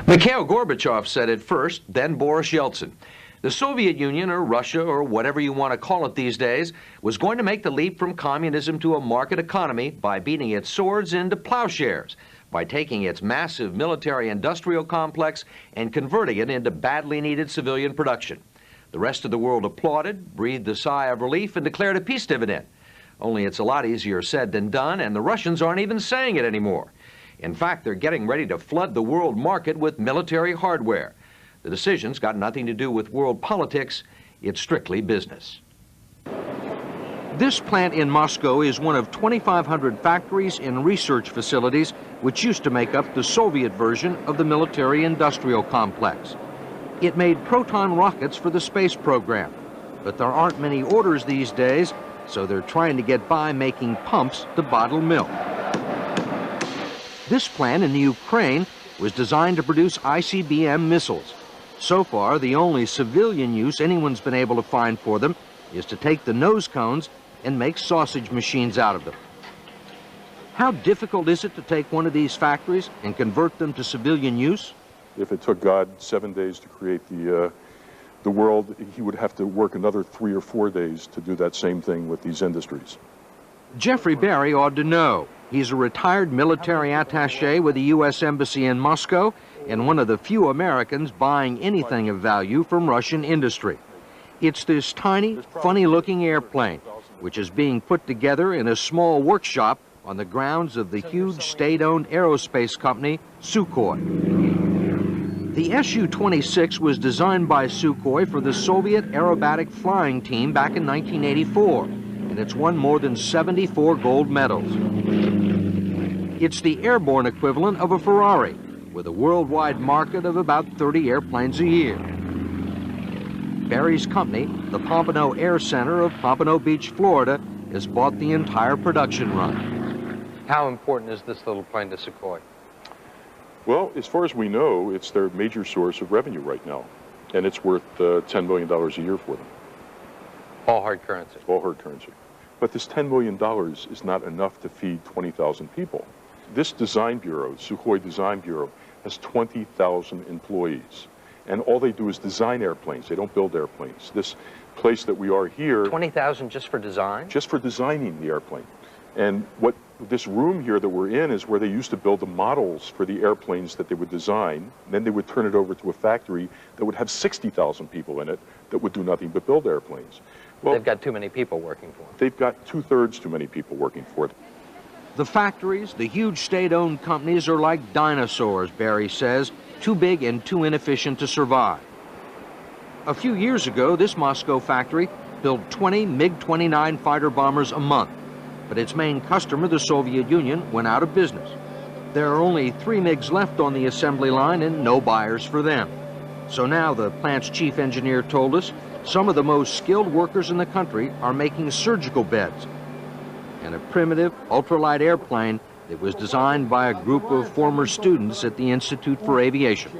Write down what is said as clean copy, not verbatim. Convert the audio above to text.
Mikhail Gorbachev said it first, then Boris Yeltsin. The Soviet Union, or Russia, or whatever you want to call it these days, was going to make the leap from communism to a market economy by beating its swords into plowshares, by taking its massive military-industrial complex and converting it into badly needed civilian production. The rest of the world applauded, breathed a sigh of relief, and declared a peace dividend. Only it's a lot easier said than done, and the Russians aren't even saying it anymore. In fact, they're getting ready to flood the world market with military hardware. The decision's got nothing to do with world politics. It's strictly business. This plant in Moscow is one of 2,500 factories and research facilities which used to make up the Soviet version of the military-industrial complex. It made proton rockets for the space program, but there aren't many orders these days, so they're trying to get by making pumps to bottle milk. This plant in the Ukraine was designed to produce ICBM missiles. So far, the only civilian use anyone's been able to find for them is to take the nose cones and make sausage machines out of them. How difficult is it to take one of these factories and convert them to civilian use? If it took God 7 days to create the world, he would have to work another 3 or 4 days to do that same thing with these industries. Jeffrey Barry ought to know. He's a retired military attaché with the U.S. Embassy in Moscow and one of the few Americans buying anything of value from Russian industry. It's this tiny, funny-looking airplane, which is being put together in a small workshop on the grounds of the huge state-owned aerospace company, Sukhoi. The Su-26 was designed by Sukhoi for the Soviet aerobatic flying team back in 1984, and it's won more than 74 gold medals. It's the airborne equivalent of a Ferrari, with a worldwide market of about 30 airplanes a year. Barry's company, the Pompano Air Center of Pompano Beach, Florida, has bought the entire production run. How important is this little plane to Sukhoi? Well, as far as we know, it's their major source of revenue right now, and it's worth $10 million a year for them. All hard currency? All hard currency. But this $10 million is not enough to feed 20,000 people. This design bureau, Sukhoi Design Bureau, has 20,000 employees, and all they do is design airplanes. They don't build airplanes. This place that we are here... 20,000 just for design? Just for designing the airplane. And what this room here that we're in is where they used to build the models for the airplanes that they would design. Then they would turn it over to a factory that would have 60,000 people in it that would do nothing but build airplanes. Well, they've got too many people working for them. They've got 2/3 too many people working for them. The factories, the huge state-owned companies are like dinosaurs, Barry says, too big and too inefficient to survive. A few years ago, this Moscow factory built 20 MiG-29 fighter bombers a month, but its main customer, the Soviet Union, went out of business. There are only 3 MiGs left on the assembly line and no buyers for them. So now, the plant's chief engineer told us, some of the most skilled workers in the country are making surgical beds. And a primitive, ultralight airplane that was designed by a group of former students at the Institute for Aviation.